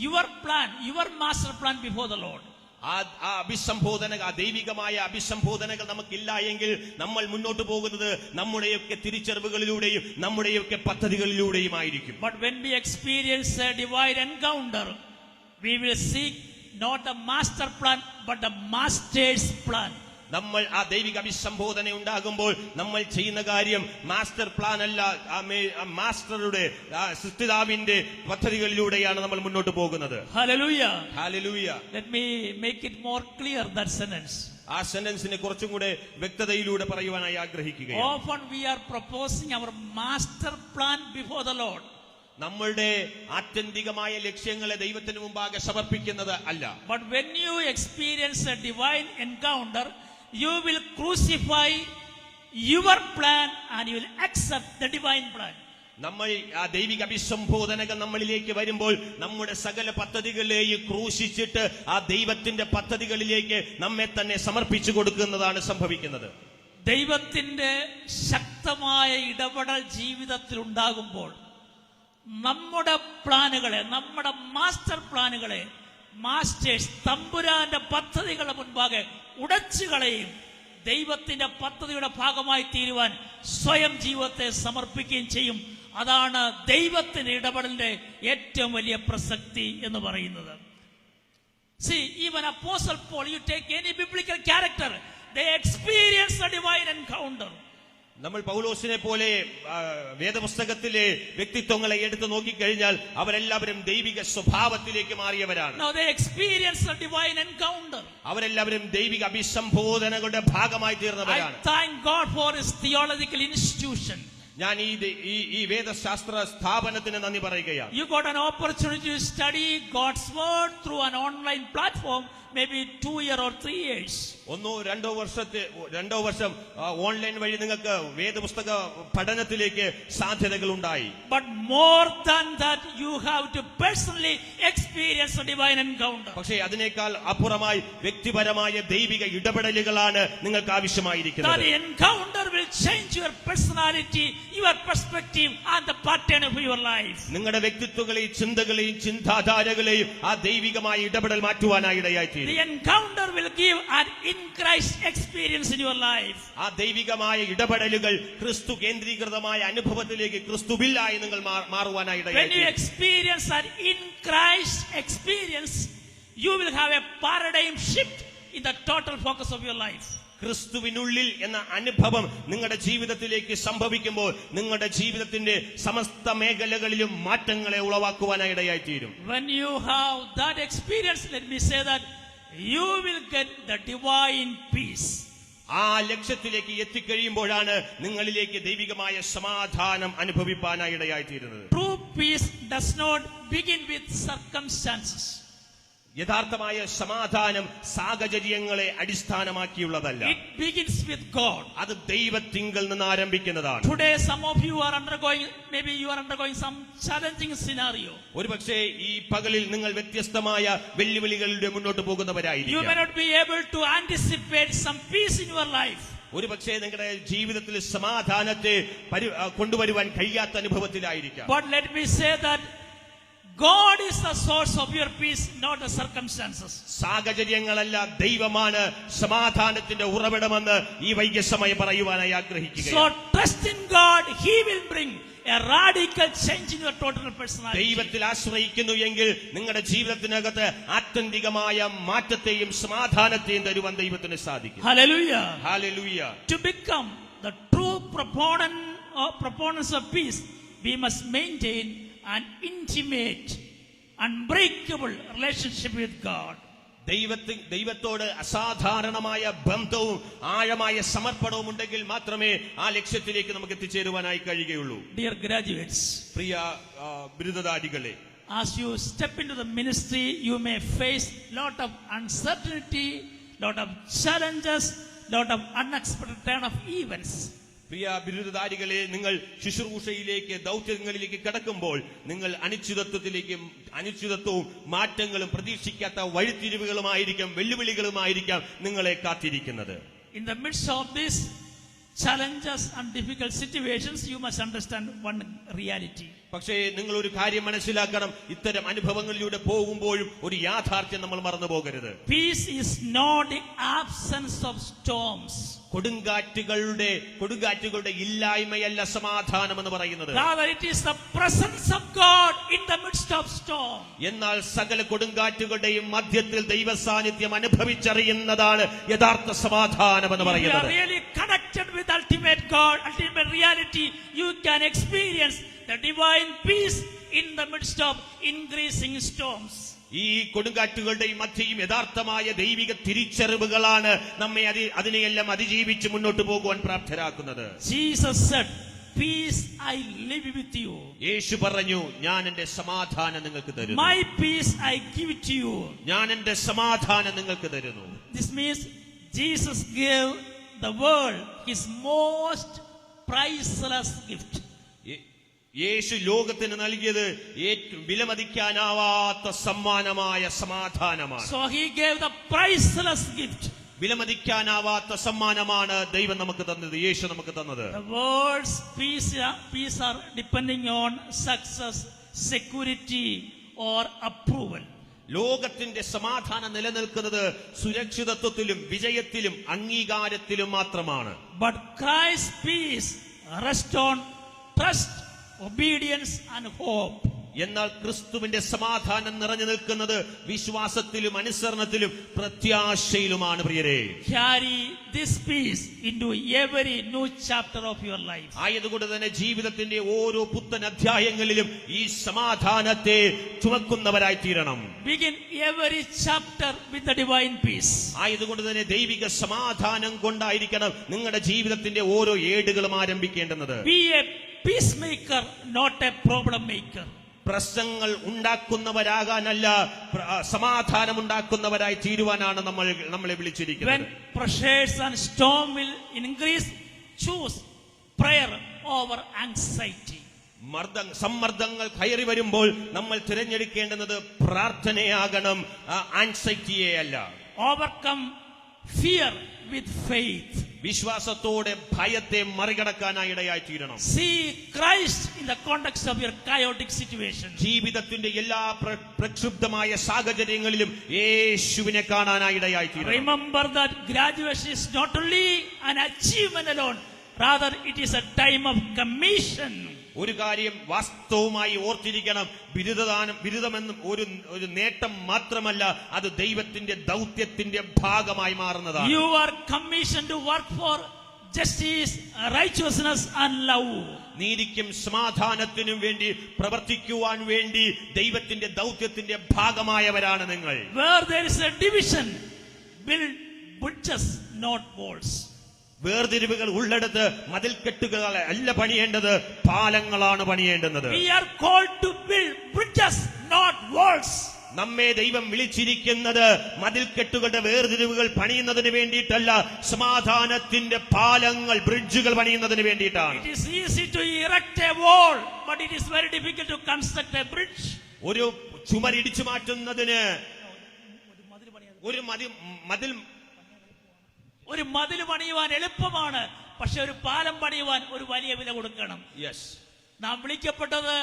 your plan, your master plan before the Lord. ആ അഭിസംബോധന, ആ ദൈവികമായ അഭിസംബോധനകൾ നമുക്കില്ല എങ്കിൽ നമ്മൾ മുന്നോട്ട് പോകുന്നത് നമ്മുടെയൊക്കെ തിരിച്ചറിവുകളിലൂടെയും നമ്മുടെയൊക്കെ പദ്ധതികളിലൂടെയുമായിരിക്കും. But when we experience a divine encounter, we will seek not a master plan but a master's plan. നമ്മൾ ആ ദൈവിക അഭിസംബോധന ഉണ്ടാകുമ്പോൾ നമ്മൾ ചെയ്യുന്ന കാര്യം മാസ്റ്റർ പ്ലാൻ അല്ല, മാസ്റ്ററുടെ സൃഷ്ടിതാവിന്റെ പദ്ധതികളിലൂടെയാണ് നമ്മൾ മുന്നോട്ട് പോകുന്നത്. Hallelujah. Hallelujah. Let me make it more clear, that sentence. ആ സെന്റൻസിനെ കുറച്ചും കൂടെ വ്യക്തതയിലൂടെ പറയുവാനായി ആഗ്രഹിക്കുകയാണ്. Often we are proposing our master plan before the Lord. നമ്മളുടെ ആത്യന്തികമായ ലക്ഷ്യങ്ങളെ ദൈവത്തിന് മുമ്പാകെ സമർപ്പിക്കുന്നത് അല്ല. But when you experience a divine encounter, you will crucify your plan and you will accept the divine plan. നമ്മൾ ആ ദൈവിക അഭിസംബോധനകൾ നമ്മളിലേക്ക് വരുമ്പോൾ നമ്മുടെ സകല പദ്ധതികളെയും ക്രൂശിച്ചിട്ട് ആ ദൈവത്തിന്റെ പദ്ധതികളിലേക്ക് നമ്മെ തന്നെ സമർപ്പിച്ചു കൊടുക്കുന്നതാണ് സംഭവിക്കുന്നത്. ദൈവത്തിന്റെ ശക്തമായ ഇടപെടൽ ജീവിതത്തിൽ ഉണ്ടാകുമ്പോൾ നമ്മുടെ പ്ലാനുകളെ, നമ്മുടെ മാസ്റ്റർ പ്ലാനുകളെ മാസ്റ്റേഴ്സ് തമ്പുരാന്റെ പദ്ധതികളുടെ മുൻപാകെ ഉടച്ചു കളയും. ദൈവത്തിന്റെ പദ്ധതിയുടെ ഭാഗമായി തീരുവാൻ സ്വയം ജീവിതത്തെ സമർപ്പിക്കുകയും ചെയ്യും. അതാണ് ദൈവത്തിന്റെ ഇടപെടലിന്റെ ഏറ്റവും വലിയ പ്രസക്തി എന്ന് പറയുന്നത്. See, even Apostle Paul, you take any biblical character, they experience a divine encounter. നമ്മൾ പൗലോസിനെ പോലെ വേദപുസ്തകത്തിലെ വ്യക്തിത്വങ്ങളെ എടുത്തു നോക്കിക്കഴിഞ്ഞാൽ അവരെല്ലാവരും ദൈവിക സ്വഭാവത്തിലേക്ക് മാറിയവരാണ്. Now they experience a divine encounter. അവരെല്ലാവരും ദൈവിക അഭിസംബോധനകളുടെ ഭാഗമായി തീർന്നവരാണ്. I thank God for his theological institution. ഞാൻ ഈ വേദശാസ്ത്ര സ്ഥാപനത്തിന് നന്ദി പറയുകയാണ്. You got an opportunity to study God's word through an online platform, maybe 2 years or 3 years. 1-2 വർഷം ഓൺലൈൻ വഴി നിങ്ങൾക്ക് വേദപുസ്തക പഠനത്തിലേക്ക് സാധ്യതകൾ ഉണ്ടായി. But more than that, you have to personally experience a divine encounter. പക്ഷേ അതിനേക്കാൾ അപ്പുറമായി വ്യക്തിപരമായ ദൈവിക ഇടപെടലുകളാണ് നിങ്ങൾക്ക് ആവശ്യമായിരിക്കുന്നത്. That encounter will change your personality, your perspective and the pattern of your life. നിങ്ങളുടെ വ്യക്തിത്വങ്ങളെയും ചിന്തകളെയും ചിന്താധാരകളെയും ആ ദൈവികമായ ഇടപെടൽ മാറ്റുവാനായി ഇടയായിത്തീരും. The encounter will give an in Christ experience in your life. ആ ദൈവികമായ ഇടപെടലുകൾ ക്രിസ്തു കേന്ദ്രീകൃതമായ അനുഭവത്തിലേക്ക് ക്രിസ്തുവിലായി നിങ്ങൾ മാറുവാനായി When you ഇടയായിത്തീരും. experience that in Christ experience, you will have a paradigm shift in the total focus of your life. ക്രിസ്തുവിനുള്ളിൽ എന്ന അനുഭവം നിങ്ങളുടെ ജീവിതത്തിലേക്ക് സംഭവിക്കുമ്പോൾ നിങ്ങളുടെ ജീവിതത്തിന്റെ സമസ്ത മേഖലകളിലും മാറ്റങ്ങളെ ഉളവാക്കുവാനായി ഇടയായിത്തീരും. When you have that experience, let me say that you will get the divine peace. ആ ലക്ഷ്യത്തിലേക്ക് എത്തിക്കഴിയുമ്പോഴാണ് നിങ്ങളിലേക്ക് ദൈവികമായ സമാധാനം അനുഭവിപ്പാനായി ഇടയായിത്തീരുന്നത്. True peace does not begin with circumstances. യഥാർത്ഥമായ സമാധാനം സാഹചര്യങ്ങളെ അടിസ്ഥാനമാക്കിയുള്ളതല്ല. It begins with God. അത് ദൈവത്തിങ്കൽ നിന്ന് ആരംഭിക്കുന്നതാണ്. Today some of you are undergoing some challenging scenario. ഒരുപക്ഷേ ഈ പകലിൽ നിങ്ങൾ വ്യത്യസ്തമായ വെല്ലുവിളികളുടെ മുന്നോട്ട് You പോകുന്നവരായിരിക്കും. may not be able to anticipate some peace in your life. ഒരുപക്ഷേ നിങ്ങളുടെ ജീവിതത്തിൽ സമാധാനത്തെ കൊണ്ടുവരുവാൻ കഴിയാത്ത അനുഭവത്തിലായിരിക്കാം. But let me say that God is the source of your peace, not the circumstances. സാഹചര്യങ്ങളല്ല, ദൈവമാണ് സമാധാനത്തിന്റെ ഉറവിടമെന്ന് ഈ വൈകിയ പറയുവാനായി So ആഗ്രഹിക്കുകയാണ്. trust in God, He will bring a radical change in your total personality. ദൈവത്തിൽ ആശ്രയിക്കുന്നു എങ്കിൽ നിങ്ങളുടെ ജീവിതത്തിനകത്ത് ആത്യന്തികമായ മാറ്റത്തെയും സമാധാനത്തെയും തരുവാൻ ദൈവത്തിന് സാധിക്കും. Hallelujah. Hallelujah. To become the true proponents of peace, we must maintain an intimate, unbreakable relationship with God. ദൈവത്തോട് അസാധാരണമായ ബന്ധവും ആഴമായ സമർപ്പണവും ഉണ്ടെങ്കിൽ മാത്രമേ ആ ലക്ഷ്യത്തിലേക്ക് നമുക്ക് എത്തിച്ചേരുവാനായി കഴിയുകയുള്ളൂ. Dear graduates, Priya ബിരുദധാരികളെ, as you step into the ministry, you may face lot of uncertainty, lot of challenges, lot of unexpected turn of events. പ്രിയ ബിരുദധാരികളെ, നിങ്ങൾ ശുശ്രൂഷയിലേക്ക് ദൗത്യങ്ങളിലേക്ക് കടക്കുമ്പോൾ നിങ്ങൾ അനിശ്ചിതത്വവും മാറ്റങ്ങളും പ്രതീക്ഷിക്കാത്ത വഴിത്തിരിവുകളുമായിരിക്കും, വെല്ലുവിളികളുമായിരിക്കും നിങ്ങളെ കാത്തിരിക്കുന്നത്. In the midst of these challenges and difficult situations, you must understand one reality. പക്ഷേ നിങ്ങൾ ഒരു കാര്യം മനസ്സിലാക്കണം, ഇത്തരം അനുഭവങ്ങളിലൂടെ പോകുമ്പോഴും ഒരു യാഥാർത്ഥ്യം നമ്മൾ മറന്നു പോകരുത്. Peace is not the absence of storms. കൊടുങ്കാറ്റുകളുടെ ഇല്ലായ്മയല്ല സമാധാനം എന്ന് പറയുന്നത്. Rather, it is the presence of God in the midst of storm. എന്നാൽ സകല കൊടുങ്കാറ്റുകളുടെയും മധ്യത്തിൽ ദൈവ സാന്നിധ്യം അനുഭവിച്ചറിയുന്നതാണ് യഥാർത്ഥ സമാധാനം എന്ന് If you പറയുന്നത്. are really connected with ultimate God, ultimate reality, you can experience the divine peace in the midst of increasing storms. ഈ കൊടുങ്കാറ്റുകളുടെയും മധ്യയും യഥാർത്ഥമായ ദൈവിക തിരിച്ചറിവുകളാണ് നമ്മെ അതിനെയെല്ലാം അതിജീവിച്ച് മുന്നോട്ട് പോകുവാൻ പ്രാപ്തരാക്കുന്നത്. Jesus said, "Peace I live with you." യേശു പറഞ്ഞു, ഞാൻ എന്റെ സമാധാനം നിങ്ങൾക്ക് തരുന്നു. My peace I give to you. ഞാൻ എന്റെ സമാധാനം നിങ്ങൾക്ക് തരുന്നു. This means Jesus gave the world his most priceless gift. യേശു ലോകത്തിന് നൽകിയത് ഏറ്റവും വിലമതിക്കാനാവാത്ത സമ്മാനമായ സമാധാനമാണ്. So he gave the priceless gift. വിലമതിക്കാനാവാത്ത സമ്മാനമാണ് ദൈവം നമുക്ക് തന്നത്, യേശു നമുക്ക് തന്നത്. The world's peace are depending on success, security or approval. ലോകത്തിന്റെ സമാധാനം നിലനിൽക്കുന്നത് സുരക്ഷിതത്വത്തിലും വിജയത്തിലും അംഗീകാരത്തിലും മാത്രമാണ്. But Christ's peace rests on trust, obedience and hope. എന്നാൽ ക്രിസ്തുവിന്റെ സമാധാനം നിറഞ്ഞു നിൽക്കുന്നത് വിശ്വാസത്തിലും അനുസരണത്തിലും പ്രത്യാശയിലുമാണ്. പ്രിയരെ, carry this peace into every new chapter of your life. ആയതുകൊണ്ട് തന്നെ ജീവിതത്തിന്റെ ഓരോ പുത്തൻ അധ്യായങ്ങളിലും ഈ സമാധാനത്തെ ചുമക്കുന്നവരായി തീരണം. Begin every chapter with the divine peace. ആയതുകൊണ്ട് തന്നെ ദൈവിക സമാധാനം കൊണ്ടായിരിക്കണം നിങ്ങളുടെ ജീവിതത്തിന്റെ ഓരോ ഏടുകളും ആരംഭിക്കേണ്ടുന്നത്. Be a peacemaker, not a problem maker. പ്രശ്നങ്ങൾ ഉണ്ടാക്കുന്നവരാകാനല്ല, സമാധാനം ഉണ്ടാക്കുന്നവരായി തീരുവാനാണ് നമ്മളെ വിളിച്ചിരിക്കുന്നത്. When pressures and storm will increase, choose prayer over anxiety. സമ്മർദ്ദങ്ങൾ കയറി വരുമ്പോൾ നമ്മൾ തിരഞ്ഞെടുക്കേണ്ടുന്നത് പ്രാർത്ഥനയാകണം, ആൻസൈറ്റിയെ അല്ല. Overcome fear with faith. വിശ്വാസത്തോടെ ഭയത്തെ മറികടക്കാനായി ഇടയായി തീരണം. See Christ in the context of your chaotic situation. ജീവിതത്തിന്റെ എല്ലാ പ്രക്ഷുബ്ധമായ സാഹചര്യങ്ങളിലും യേശുവിനെ കാണാനായി ഇടയായി തീരണം. Remember that graduation is not only an achievement alone, rather it is a time of commission. ഒരു കാര്യം വാസ്തവമായി ഓർത്തിരിക്കണം, ബിരുദമെന്നും ഒരു നേട്ടം മാത്രമല്ല, അത് ദൈവത്തിന്റെ ദൗത്യത്തിന്റെ ഭാഗമായി മാറുന്നതാണ്. You are commissioned to work for justice, righteousness and love. നീതിക്കും സമാധാനത്തിനും വേണ്ടി പ്രവർത്തിക്കുവാൻ വേണ്ടി ദൈവത്തിന്റെ ദൗത്യത്തിന്റെ ഭാഗമായവരാണ് നിങ്ങൾ. Where there is a division, build bridges, not walls. വേർതിരിവുകൾ ഉള്ളിടത്ത് മതിൽക്കെട്ടുകൾ അല്ല പണിയേണ്ടത്, പാലങ്ങളാണ് പണിയേണ്ടുന്നത്. We are called to build bridges, not walls. നമ്മെ ദൈവം വിളിച്ചിരിക്കുന്നത് മതിൽക്കെട്ടുകളുടെ വേർതിരിവുകൾ പണിയുന്നതിന് വേണ്ടിയിട്ടല്ല, സമാധാനത്തിന്റെ പാലങ്ങൾ, ബ്രിഡ്ജുകൾ പണിയുന്നതിന് വേണ്ടിയിട്ടാണ്. It is easy to erect a wall, but it is very difficult to construct a bridge. ഒരു ചുമരിടിച്ചു മാറ്റുന്നതിന് ഒരു മതിൽ പണിയുവാൻ എളുപ്പമാണ്, പക്ഷെ ഒരു പാലം പണിയുവാൻ ഒരു വലിയ വില കൊടുക്കണം. നാം വിളിക്കപ്പെട്ടത്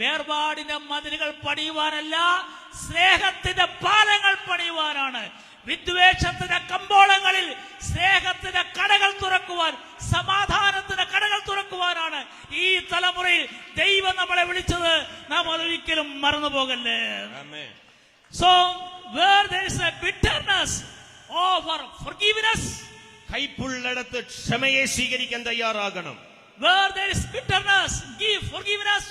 വേർപാടിന്റെ മതിലുകൾ പണിയുവാനല്ല, സ്നേഹത്തിന്റെ പാലങ്ങൾ പണിയുവാനാണ്. വിദ്വേഷത്തിന്റെ കമ്പോളങ്ങളിൽ സ്നേഹത്തിന്റെ കടകൾ തുറക്കുവാൻ, സമാധാനത്തിന്റെ കടകൾ തുറക്കുവാനാണ് ഈ തലമുറയിൽ ദൈവം നമ്മളെ വിളിച്ചത്. നാം അതൊരിക്കലും മറന്നു പോകല്ലേ. So where there is a bitterness, offer forgiveness. കൈപ്പുള്ളിടത്ത് ക്ഷമയെ സ്വീകരിക്കാൻ തയ്യാറാകണം. Where there is bitterness, give forgiveness.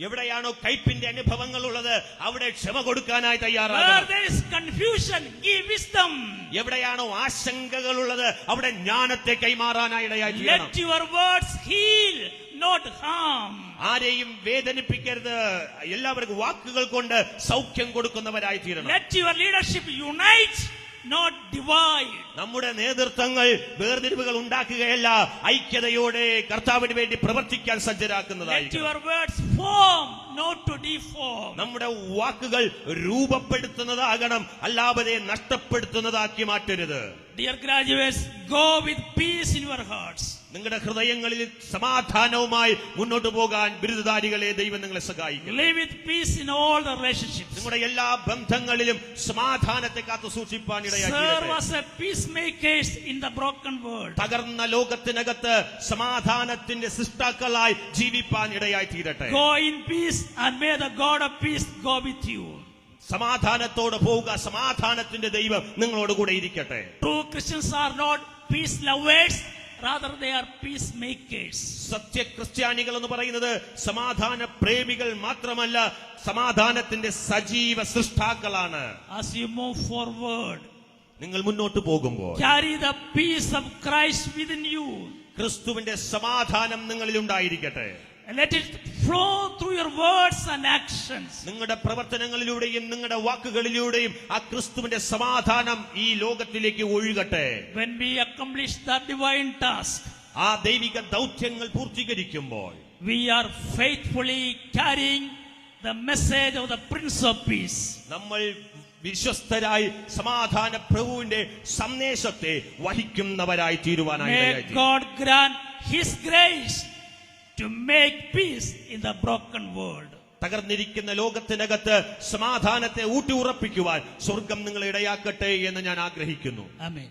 എവിടെയാണോ കൈപ്പിന്റെ അനുഭവങ്ങൾ ഉള്ളത് അവിടെ ക്ഷമ കൊടുക്കാനായി Where തയ്യാറാകണം. there is confusion, give wisdom. എവിടെയാണോ ആശങ്കകൾ ഉള്ളത് അവിടെ ജ്ഞാനത്തെ കൈമാറാനായി ഇടയായി തീരണം. Let your words heal, not harm. ആരെയും വേദനിപ്പിക്കരുത്, എല്ലാവർക്കും വാക്കുകൾ കൊണ്ട് സൗഖ്യം കൊടുക്കുന്നവരായി തീരണം. Let your leadership unite, not divide. നമ്മുടെ നേതൃത്വങ്ങൾ വേർതിരിവുകൾ ഉണ്ടാക്കുകയല്ല, ഐക്യതയോടെ കർത്താവിന് വേണ്ടി പ്രവർത്തിക്കാൻ Let സജ്ജരാക്കുന്നതായിരിക്കും. your words form, not to deform. നമ്മുടെ വാക്കുകൾ രൂപപ്പെടുത്തുന്നതാകണം, അല്ലാതെ നഷ്ടപ്പെടുത്തുന്നതാക്കി മാറ്റരുത്. Dear graduates, go with peace in your hearts. നിങ്ങളുടെ ഹൃദയങ്ങളിൽ സമാധാനവുമായി മുന്നോട്ട് പോകാൻ ബിരുദധാരികളെ ദൈവം നിങ്ങളെ സഹായിക്കും. Live with peace in all the relationships. നിങ്ങളുടെ എല്ലാ ബന്ധങ്ങളിലും സമാധാനത്തെ കാത്തു സൂക്ഷിപ്പാൻ Serve ഇടയാക്കി. as a peacemakers in the broken world. തകർന്ന ലോകത്തിനകത്ത് സമാധാനത്തിന്റെ സൃഷ്ടാക്കളായി ജീവിപ്പാൻ ഇടയായി തീരട്ടെ. Go in peace and may the God of peace go with you. സമാധാനത്തോടെ പോവുക, സമാധാനത്തിന്റെ ദൈവം നിങ്ങളോട് കൂടെ ഇരിക്കട്ടെ. True Christians are not peace lovers, rather they are peacemakers. സത്യ ക്രിസ്ത്യാനികൾ എന്ന് പറയുന്നത് സമാധാന പ്രേമികൾ മാത്രമല്ല, സമാധാനത്തിന്റെ സജീവ സൃഷ്ടാക്കളാണ്. As you move forward, നിങ്ങൾ മുന്നോട്ട് പോകുമ്പോൾ carry the peace of Christ within you. ക്രിസ്തുവിന്റെ സമാധാനം നിങ്ങളിൽ ഉണ്ടായിരിക്കട്ടെ. Let it flow through your words and actions. നിങ്ങളുടെ പ്രവർത്തനങ്ങളിലൂടെയും നിങ്ങളുടെ വാക്കുകളിലൂടെയും ആ ക്രിസ്തുവിന്റെ സമാധാനം ഈ ലോകത്തിലേക്ക് ഒഴുകട്ടെ. When we accomplish that divine task, ആ ദൈവിക ദൗത്യങ്ങൾ പൂർത്തീകരിക്കുമ്പോൾ we are faithfully carrying the message of the Prince of Peace. നമ്മൾ വിശ്വസ്തരായി സമാധാന പ്രഭുവിന്റെ സന്ദേശത്തെ വഹിക്കുന്നവരായി തീരുവാനായി May God grant His grace to make peace in the broken world. തകർന്നിരിക്കുന്ന ലോകത്തിനകത്ത് സമാധാനത്തെ Ooty ഉറപ്പിക്കുവാൻ സ്വർഗം നിങ്ങളെ ഇടയാക്കട്ടെ എന്ന് ഞാൻ ആഗ്രഹിക്കുന്നു. Amen.